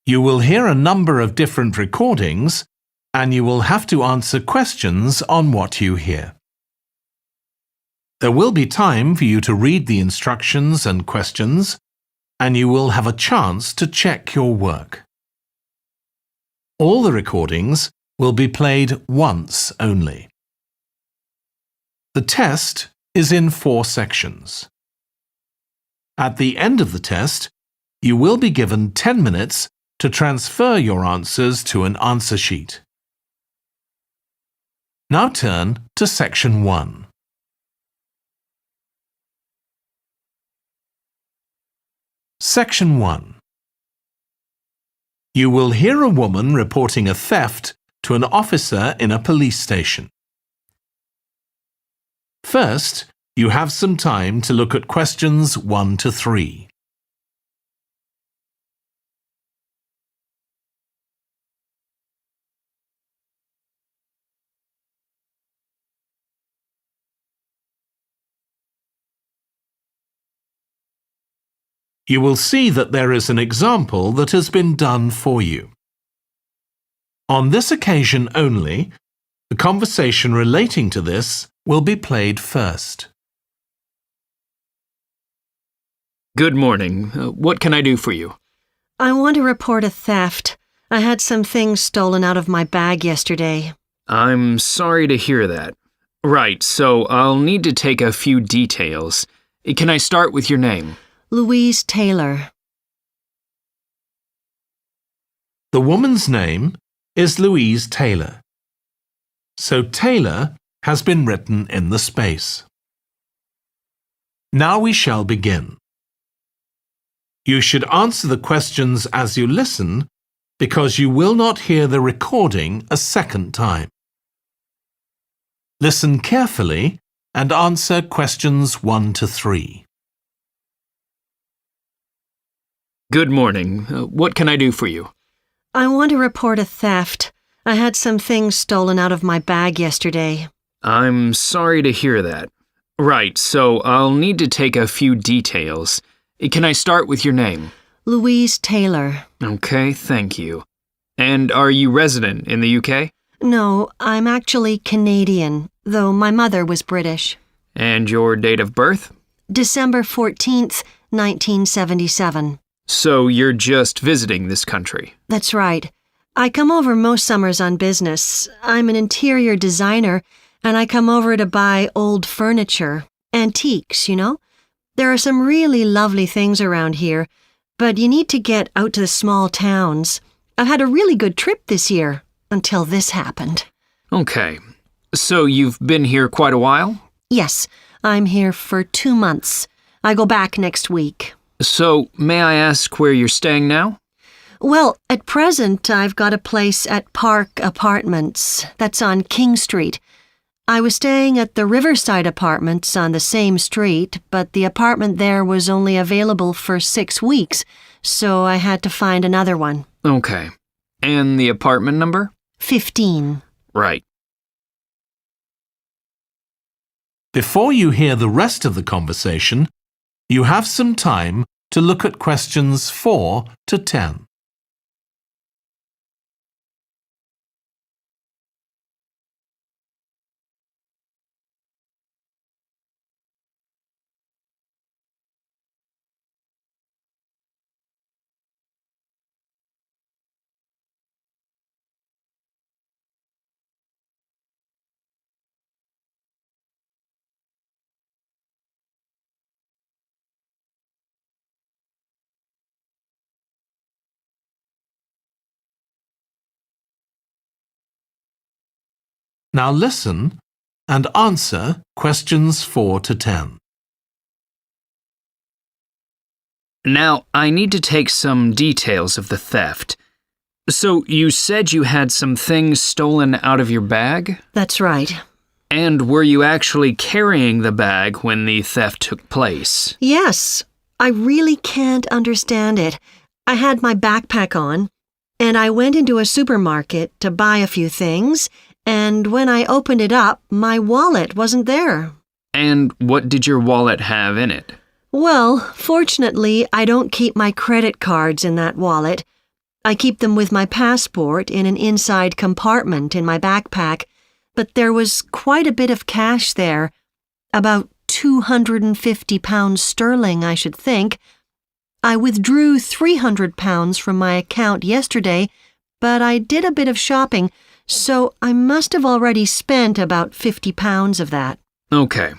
You will hear a number of different recordings, and you will have to answer questions on what you hear. There will be time for you to read the instructions and questions, and you will have a chance to check your work. All the recordings will be played once only. The test is in 4 sections. At the end of the test, you will be given 10 minutes to transfer your answers to an answer sheet. Now turn to Section 1. Section 1. You will hear a woman reporting a theft to an officer in a police station. First, you have some time to look at questions 1 to 3. You will see that there is an example that has been done for you. On this occasion only, the conversation relating to this will be played first. Good morning. What can I do for you? I want to report a theft. I had some things stolen out of my bag yesterday. I'm sorry to hear that. Right, so I'll need to take a few details. Can I start with your name? Louise Taylor. The woman's name is Louise Taylor. So Taylor has been written in the space. Now we shall begin. You should answer the questions as you listen because you will not hear the recording a second time. Listen carefully and answer questions 1 to 3. Good morning. What can I do for you? I want to report a theft. I had some things stolen out of my bag yesterday. I'm sorry to hear that. Right, so I'll need to take a few details. Can I start with your name? Louise Taylor. Okay, thank you. And are you resident in the UK? No, I'm actually Canadian, though my mother was British. And your date of birth? December 14th, 1977. So you're just visiting this country? That's right. I come over most summers on business. I'm an interior designer, and I come over to buy old furniture, antiques, you know? There are some really lovely things around here, but you need to get out to the small towns. I've had a really good trip this year, until this happened. Okay. So you've been here quite a while? Yes, I'm here for 2 months. I go back next week. So, may I ask where you're staying now? Well, at present, I've got a place at Park Apartments. That's on King Street. I was staying at the Riverside Apartments on the same street, but the apartment there was only available for 6 weeks, so I had to find another one. Okay. And the apartment number? 15. Right. Before you hear the rest of the conversation, you have some time to look at questions 4 to 10. Now listen and answer questions 4 to 10. Now, I need to take some details of the theft. So, you said you had some things stolen out of your bag? That's right. And were you actually carrying the bag when the theft took place? Yes. I really can't understand it. I had my backpack on, and I went into a supermarket to buy a few things, and when I opened it up, my wallet wasn't there. And what did your wallet have in it? Well, fortunately, I don't keep my credit cards in that wallet. I keep them with my passport in an inside compartment in my backpack, but there was quite a bit of cash there, about £250 sterling, I should think. I withdrew £300 from my account yesterday, but I did a bit of shopping, so I must have already spent about £50 of that. Okay.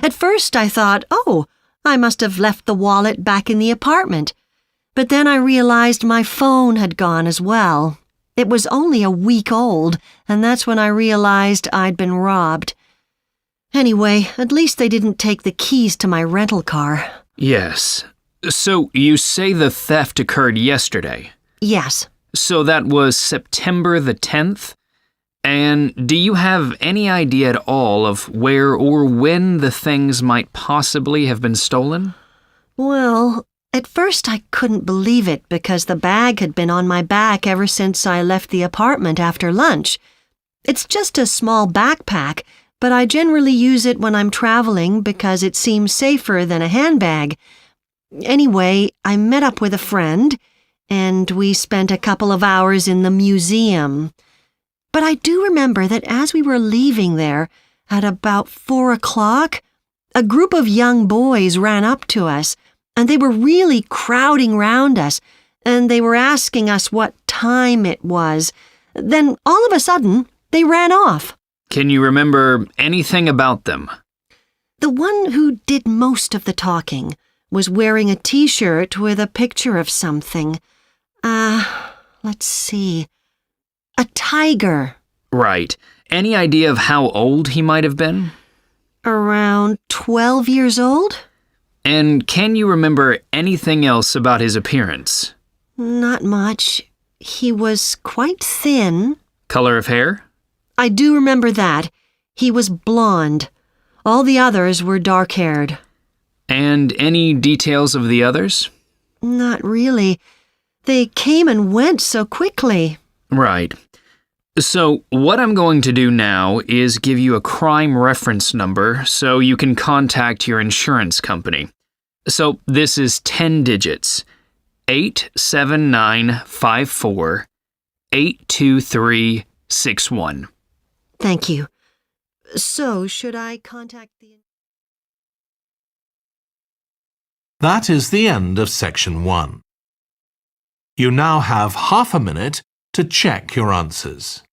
At first I thought, oh, I must have left the wallet back in the apartment. But then I realized my phone had gone as well. It was only a week old, and that's when I realized I'd been robbed. Anyway, at least they didn't take the keys to my rental car. Yes. So you say the theft occurred yesterday? Yes. So that was September the 10th? And do you have any idea at all of where or when the things might possibly have been stolen? Well, at first I couldn't believe it because the bag had been on my back ever since I left the apartment after lunch. It's just a small backpack, but I generally use it when I'm traveling because it seems safer than a handbag. Anyway, I met up with a friend, and we spent a couple of hours in the museum. But I do remember that as we were leaving there, at about 4 o'clock, a group of young boys ran up to us, and they were really crowding round us, and they were asking us what time it was. Then, all of a sudden, they ran off. Can you remember anything about them? The one who did most of the talking was wearing a T-shirt with a picture of something. Let's see. A tiger. Right. Any idea of how old he might have been? Around 12 years old? And can you remember anything else about his appearance? Not much. He was quite thin. Color of hair? I do remember that. He was blonde. All the others were dark-haired. And any details of the others? Not really. They came and went so quickly. Right. So what I'm going to do now is give you a crime reference number so you can contact your insurance company. So this is 10 digits. 87954 82361. Thank you. So, should I contact the... That is the end of section 1. You now have half a minute to check your answers.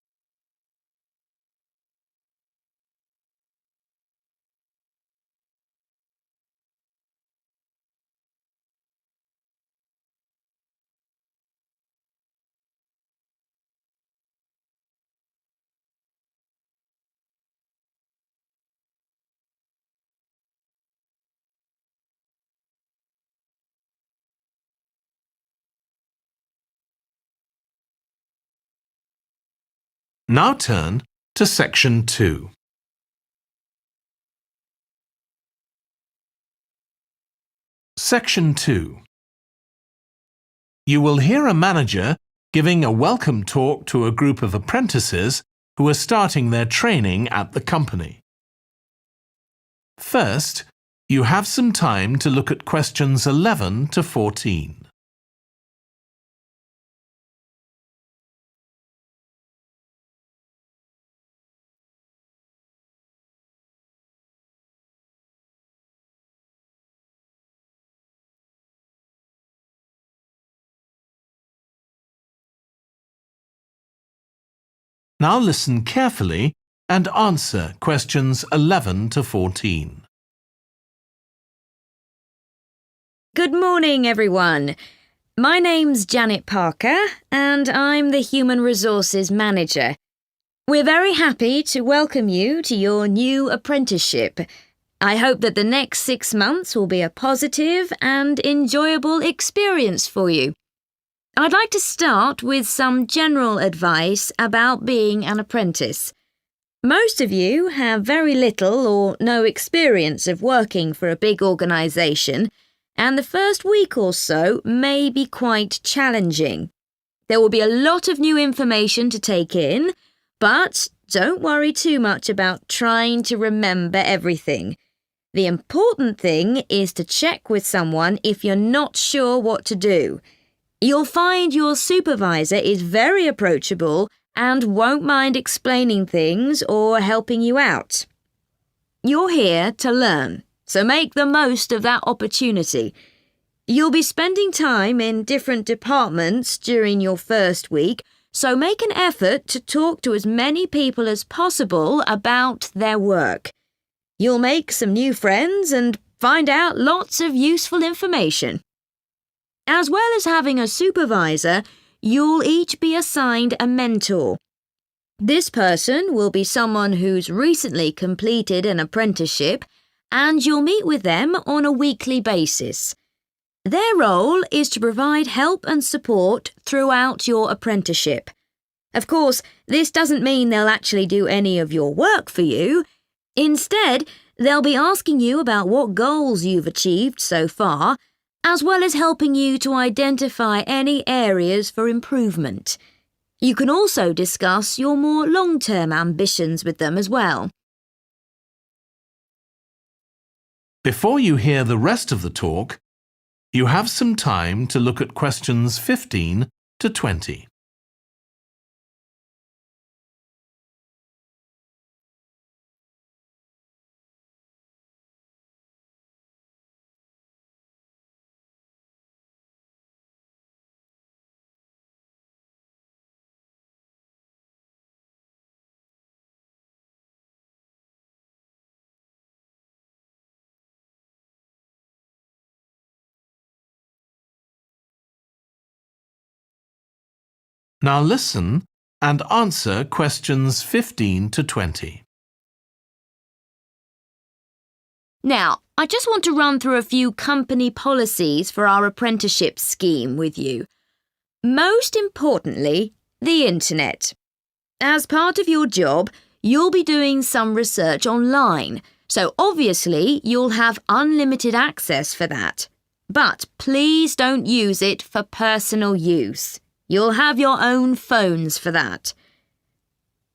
Now turn to section 2. Section 2. You will hear a manager giving a welcome talk to a group of apprentices who are starting their training at the company. First, you have some time to look at questions 11 to 14. Now listen carefully and answer questions 11 to 14. Good morning, everyone. My name's Janet Parker, and I'm the Human Resources Manager. We're very happy to welcome you to your new apprenticeship. I hope that the next 6 months will be a positive and enjoyable experience for you. I'd like to start with some general advice about being an apprentice. Most of you have very little or no experience of working for a big organisation, and the first week or so may be quite challenging. There will be a lot of new information to take in, but don't worry too much about trying to remember everything. The important thing is to check with someone if you're not sure what to do. You'll find your supervisor is very approachable and won't mind explaining things or helping you out. You're here to learn, so make the most of that opportunity. You'll be spending time in different departments during your first week, so make an effort to talk to as many people as possible about their work. You'll make some new friends and find out lots of useful information. As well as having a supervisor, you'll each be assigned a mentor. This person will be someone who's recently completed an apprenticeship, and you'll meet with them on a weekly basis. Their role is to provide help and support throughout your apprenticeship. Of course, this doesn't mean they'll actually do any of your work for you. Instead, they'll be asking you about what goals you've achieved so far, as well as helping you to identify any areas for improvement. You can also discuss your more long-term ambitions with them as well. Before you hear the rest of the talk, you have some time to look at questions 15 to 20. Now listen and answer questions 15 to 20. Now, I just want to run through a few company policies for our apprenticeship scheme with you. Most importantly, the internet. As part of your job, you'll be doing some research online, so obviously you'll have unlimited access for that. But please don't use it for personal use. You'll have your own phones for that.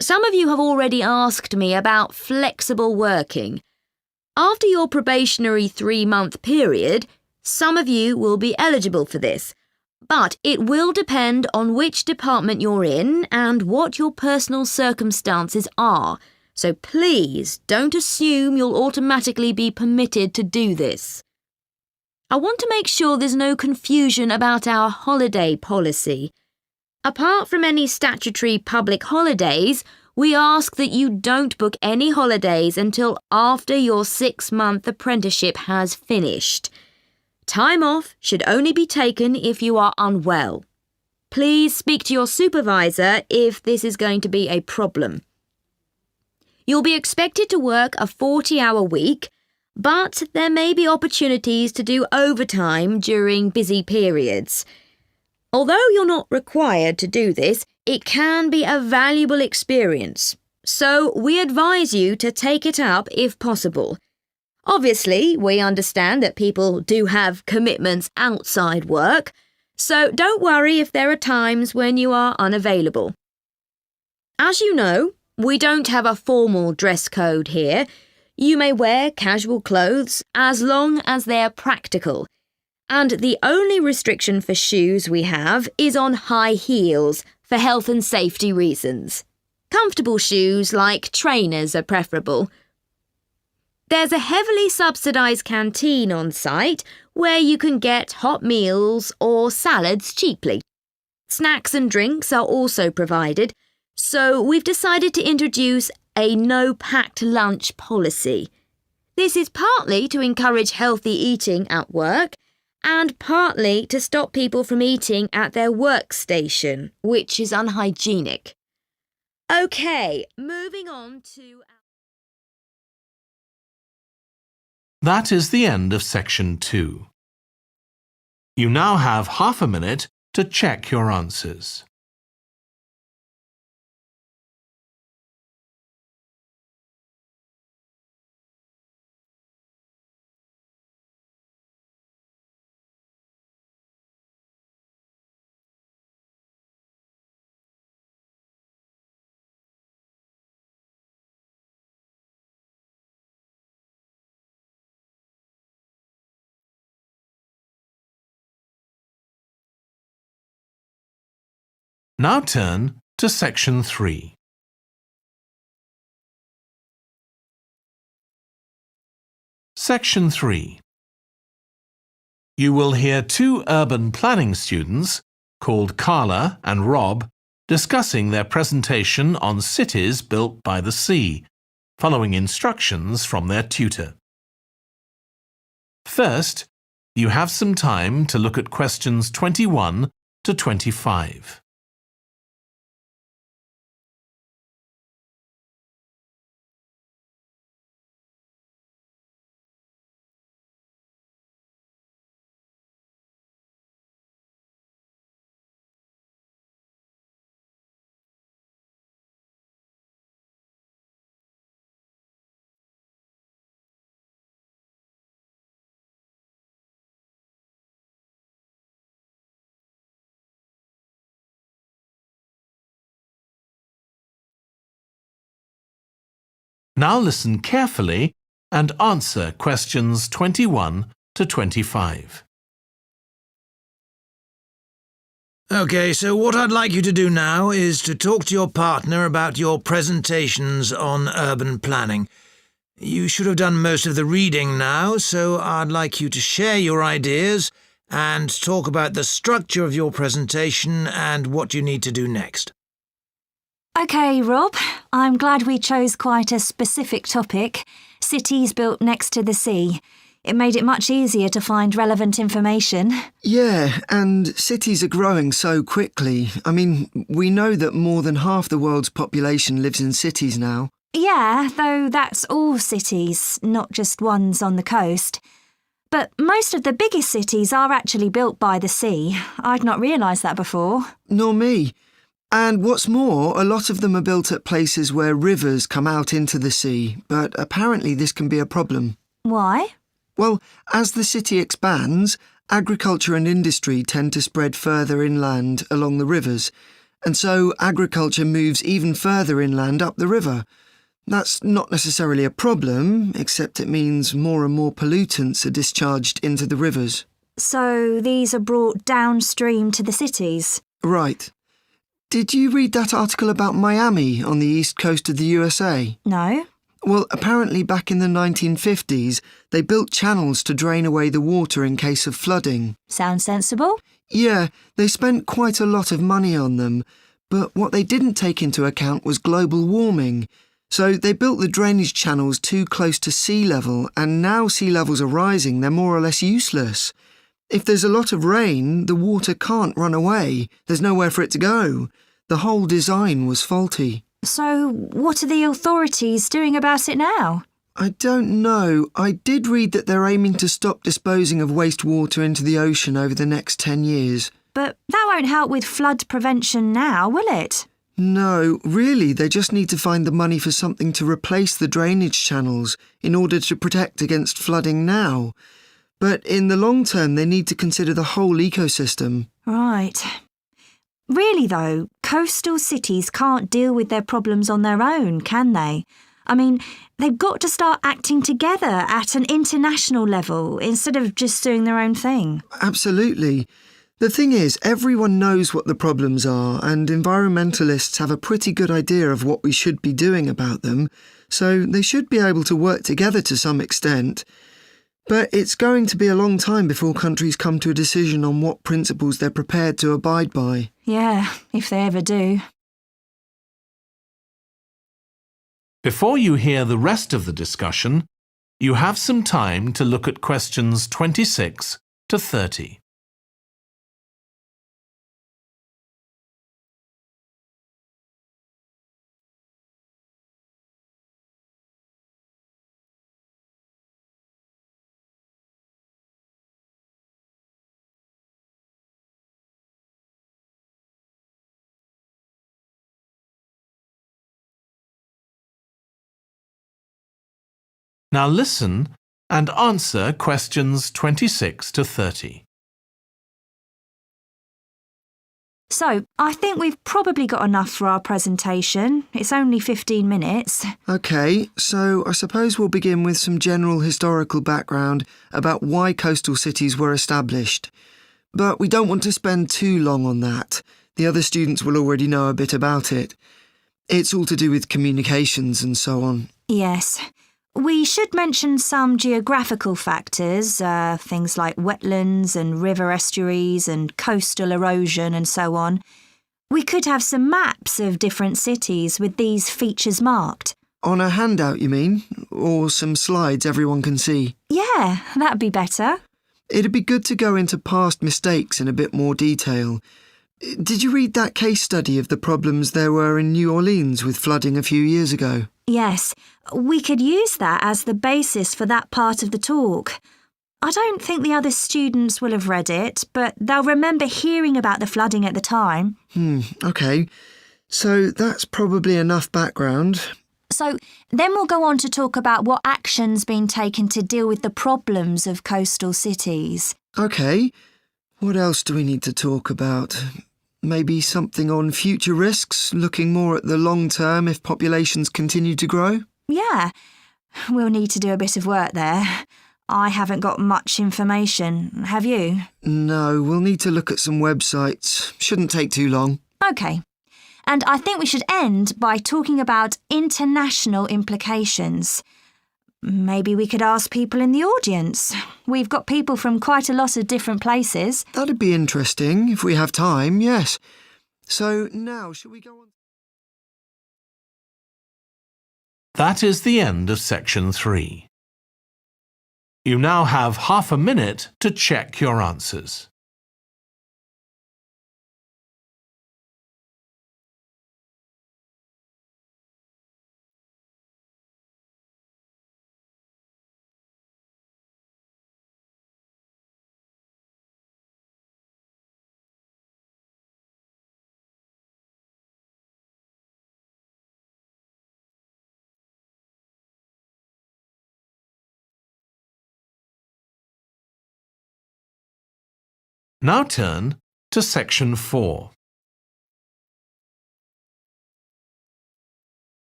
Some of you have already asked me about flexible working. After your probationary 3-month period, some of you will be eligible for this, but it will depend on which department you're in and what your personal circumstances are, so please don't assume you'll automatically be permitted to do this. I want to make sure there's no confusion about our holiday policy. Apart from any statutory public holidays, we ask that you don't book any holidays until after your 6-month apprenticeship has finished. Time off should only be taken if you are unwell. Please speak to your supervisor if this is going to be a problem. You'll be expected to work a 40-hour week, but there may be opportunities to do overtime during busy periods. Although you're not required to do this, it can be a valuable experience, so we advise you to take it up if possible. Obviously, we understand that people do have commitments outside work, so don't worry if there are times when you are unavailable. As you know, we don't have a formal dress code here. You may wear casual clothes as long as they're practical. And the only restriction for shoes we have is on high heels for health and safety reasons. Comfortable shoes like trainers are preferable. There's a heavily subsidised canteen on site where you can get hot meals or salads cheaply. Snacks and drinks are also provided, so we've decided to introduce a no-packed lunch policy. This is partly to encourage healthy eating at work and partly to stop people from eating at their workstation, which is unhygienic. OK, moving on to... That is the end of section 2. You now have half a minute to check your answers. Now turn to Section 3. Section 3. You will hear two urban planning students, called Carla and Rob, discussing their presentation on cities built by the sea, following instructions from their tutor. First, you have some time to look at questions 21 to 25. Now listen carefully and answer questions 21 to 25. OK, so what I'd like you to do now is to talk to your partner about your presentations on urban planning. You should have done most of the reading now, so I'd like you to share your ideas and talk about the structure of your presentation and what you need to do next. OK, Rob, I'm glad we chose quite a specific topic, cities built next to the sea. It made it much easier to find relevant information. Yeah, and cities are growing so quickly. I mean, we know that more than half the world's population lives in cities now. Yeah, though that's all cities, not just ones on the coast. But most of the biggest cities are actually built by the sea. I'd not realised that before. Nor me. And what's more, a lot of them are built at places where rivers come out into the sea, but apparently this can be a problem. Why? Well, as the city expands, agriculture and industry tend to spread further inland along the rivers, and so agriculture moves even further inland up the river. That's not necessarily a problem, except it means more and more pollutants are discharged into the rivers. So these are brought downstream to the cities? Right. Did you read that article about Miami on the east coast of the USA? No. Well, apparently back in the 1950s, they built channels to drain away the water in case of flooding. Sounds sensible. Yeah, they spent quite a lot of money on them, but what they didn't take into account was global warming. So they built the drainage channels too close to sea level, and now sea levels are rising, they're more or less useless. If there's a lot of rain, the water can't run away. There's nowhere for it to go. The whole design was faulty. So what are the authorities doing about it now? I don't know. I did read that they're aiming to stop disposing of wastewater into the ocean over the next 10 years. But that won't help with flood prevention now, will it? No, really, they just need to find the money for something to replace the drainage channels in order to protect against flooding now. But in the long term, they need to consider the whole ecosystem. Right. Really, though, coastal cities can't deal with their problems on their own, can they? I mean, they've got to start acting together at an international level instead of just doing their own thing. Absolutely. The thing is, everyone knows what the problems are, and environmentalists have a pretty good idea of what we should be doing about them, so they should be able to work together to some extent. But it's going to be a long time before countries come to a decision on what principles they're prepared to abide by. Yeah, if they ever do. Before you hear the rest of the discussion, you have some time to look at questions 26 to 30. Now listen and answer questions 26 to 30. So, I think we've probably got enough for our presentation. It's only 15 minutes. OK, so I suppose we'll begin with some general historical background about why coastal cities were established. But we don't want to spend too long on that. The other students will already know a bit about it. It's all to do with communications and so on. Yes. We should mention some geographical factors, things like wetlands and river estuaries and coastal erosion and so on. We could have some maps of different cities with these features marked. On a handout, you mean? Or some slides everyone can see? Yeah, that'd be better. It'd be good to go into past mistakes in a bit more detail. Did you read that case study of the problems there were in New Orleans with flooding a few years ago? Yes, we could use that as the basis for that part of the talk. I don't think the other students will have read it, but they'll remember hearing about the flooding at the time. OK. So that's probably enough background. So then we'll go on to talk about what action's been taken to deal with the problems of coastal cities. OK. What else do we need to talk about? Maybe something on future risks, looking more at the long term if populations continue to grow? Yeah, we'll need to do a bit of work there. I haven't got much information, have you? No, we'll need to look at some websites. Shouldn't take too long. OK. And I think we should end by talking about international implications. Maybe we could ask people in the audience. We've got people from quite a lot of different places. That'd be interesting, if we have time, yes. So now, shall we go on? That is the end of section 3. You now have half a minute to check your answers. Now turn to section 4.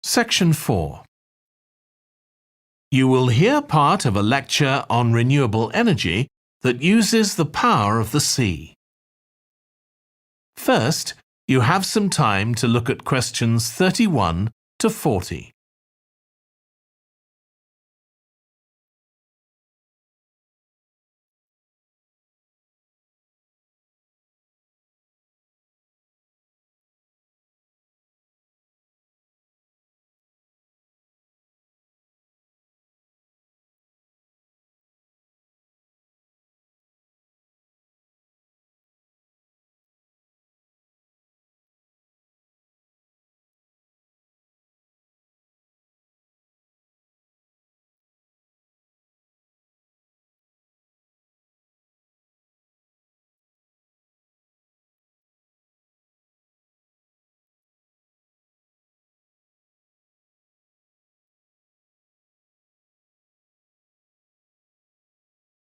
Section 4. You will hear part of a lecture on renewable energy that uses the power of the sea. First, you have some time to look at questions 31 to 40.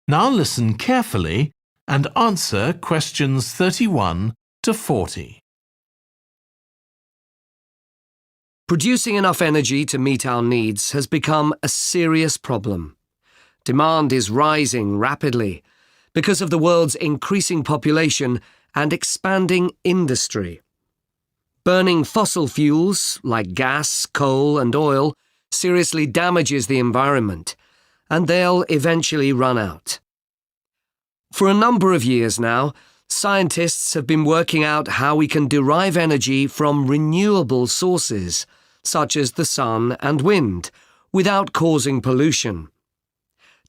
Now listen carefully and answer questions 31 to 40. Producing enough energy to meet our needs has become a serious problem. Demand is rising rapidly because of the world's increasing population and expanding industry. Burning fossil fuels like gas, coal and oil seriously damages the environment, and they'll eventually run out. For a number of years now, scientists have been working out how we can derive energy from renewable sources, such as the sun and wind, without causing pollution.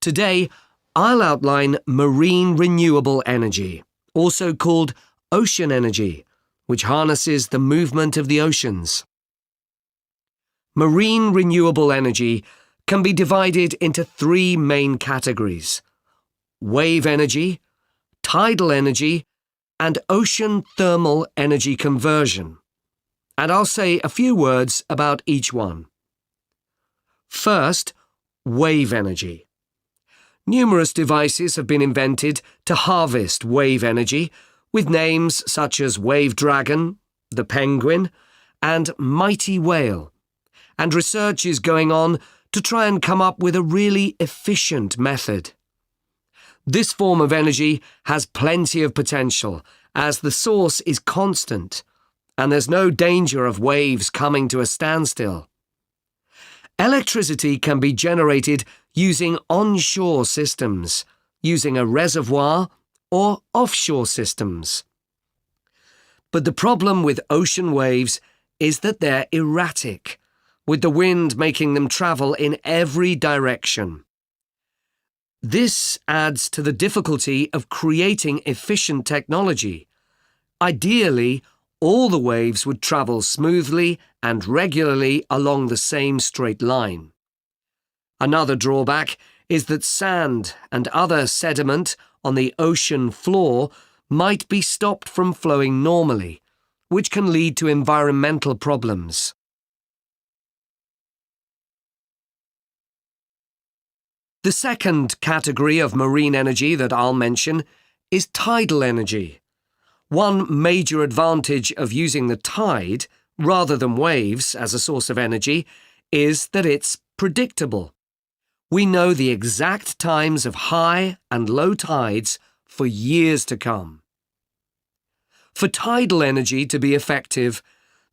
Today, I'll outline marine renewable energy, also called ocean energy, which harnesses the movement of the oceans. Marine renewable energy can be divided into 3 main categories: wave energy, tidal energy, and ocean thermal energy conversion. And I'll say a few words about each one. First, wave energy. Numerous devices have been invented to harvest wave energy, with names such as Wave Dragon, the Penguin, and Mighty Whale. And research is going on to try and come up with a really efficient method. This form of energy has plenty of potential as the source is constant and there's no danger of waves coming to a standstill. Electricity can be generated using onshore systems, using a reservoir or offshore systems. But the problem with ocean waves is that they're erratic, with the wind making them travel in every direction. This adds to the difficulty of creating efficient technology. Ideally, all the waves would travel smoothly and regularly along the same straight line. Another drawback is that sand and other sediment on the ocean floor might be stopped from flowing normally, which can lead to environmental problems. The second category of marine energy that I'll mention is tidal energy. One major advantage of using the tide, rather than waves, as a source of energy is that it's predictable. We know the exact times of high and low tides for years to come. For tidal energy to be effective,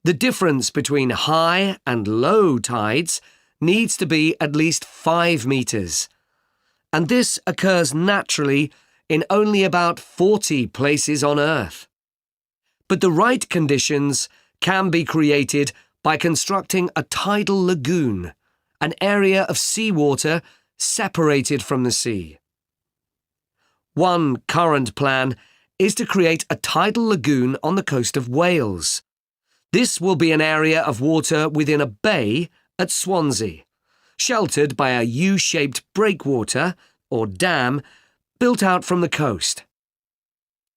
the difference between high and low tides needs to be at least 5 meters. And this occurs naturally in only about 40 places on Earth. But the right conditions can be created by constructing a tidal lagoon, an area of seawater separated from the sea. One current plan is to create a tidal lagoon on the coast of Wales. This will be an area of water within a bay at Swansea, sheltered by a U-shaped breakwater, or dam, built out from the coast.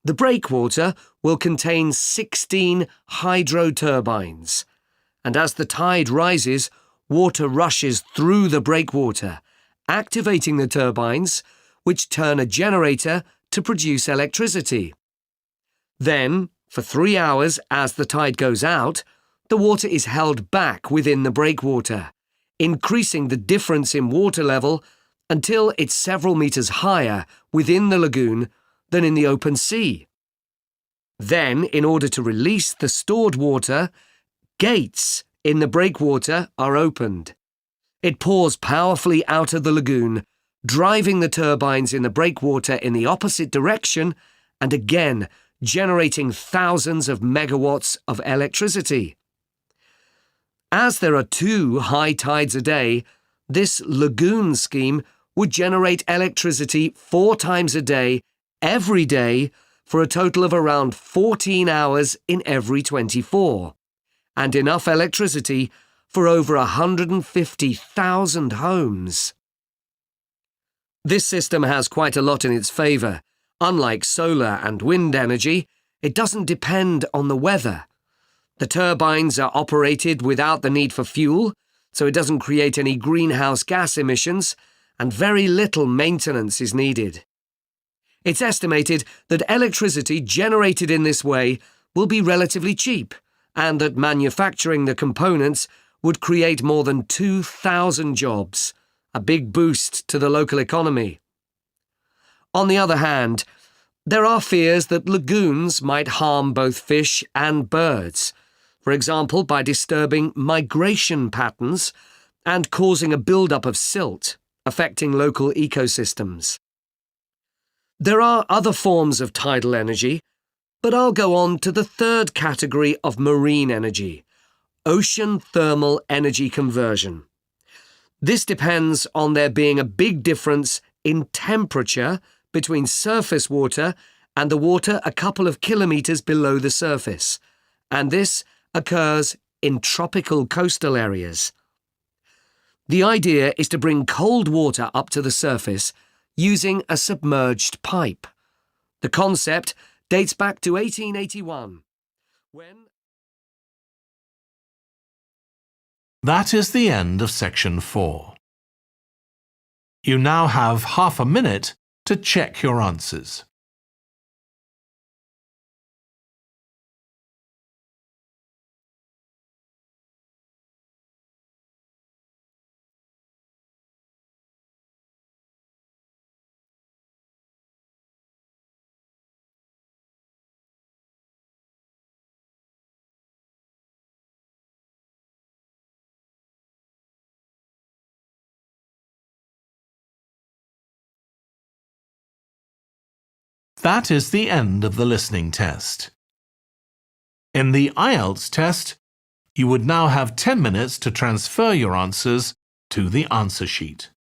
The breakwater will contain 16 hydro turbines, and as the tide rises, water rushes through the breakwater, activating the turbines, which turn a generator to produce electricity. Then, for 3 hours as the tide goes out, the water is held back within the breakwater, increasing the difference in water level until it's several meters higher within the lagoon than in the open sea. Then, in order to release the stored water, gates in the breakwater are opened. It pours powerfully out of the lagoon, driving the turbines in the breakwater in the opposite direction and again generating thousands of megawatts of electricity. As there are 2 high tides a day, this lagoon scheme would generate electricity 4 times a day, every day, for a total of around 14 hours in every 24, and enough electricity for over 150,000 homes. This system has quite a lot in its favour. Unlike solar and wind energy, it doesn't depend on the weather. The turbines are operated without the need for fuel, so it doesn't create any greenhouse gas emissions, and very little maintenance is needed. It's estimated that electricity generated in this way will be relatively cheap, and that manufacturing the components would create more than 2,000 jobs, a big boost to the local economy. On the other hand, there are fears that lagoons might harm both fish and birds, for example by disturbing migration patterns and causing a build-up of silt, affecting local ecosystems. There are other forms of tidal energy, but I'll go on to the third category of marine energy, ocean thermal energy conversion. This depends on there being a big difference in temperature between surface water and the water a couple of kilometres below the surface, and this occurs in tropical coastal areas. The idea is to bring cold water up to the surface using a submerged pipe. The concept dates back to 1881, when... That is the end of section 4. You now have half a minute to check your answers. That is the end of the listening test. In the iELTS test, you would now have 10 minutes to transfer your answers to the answer sheet.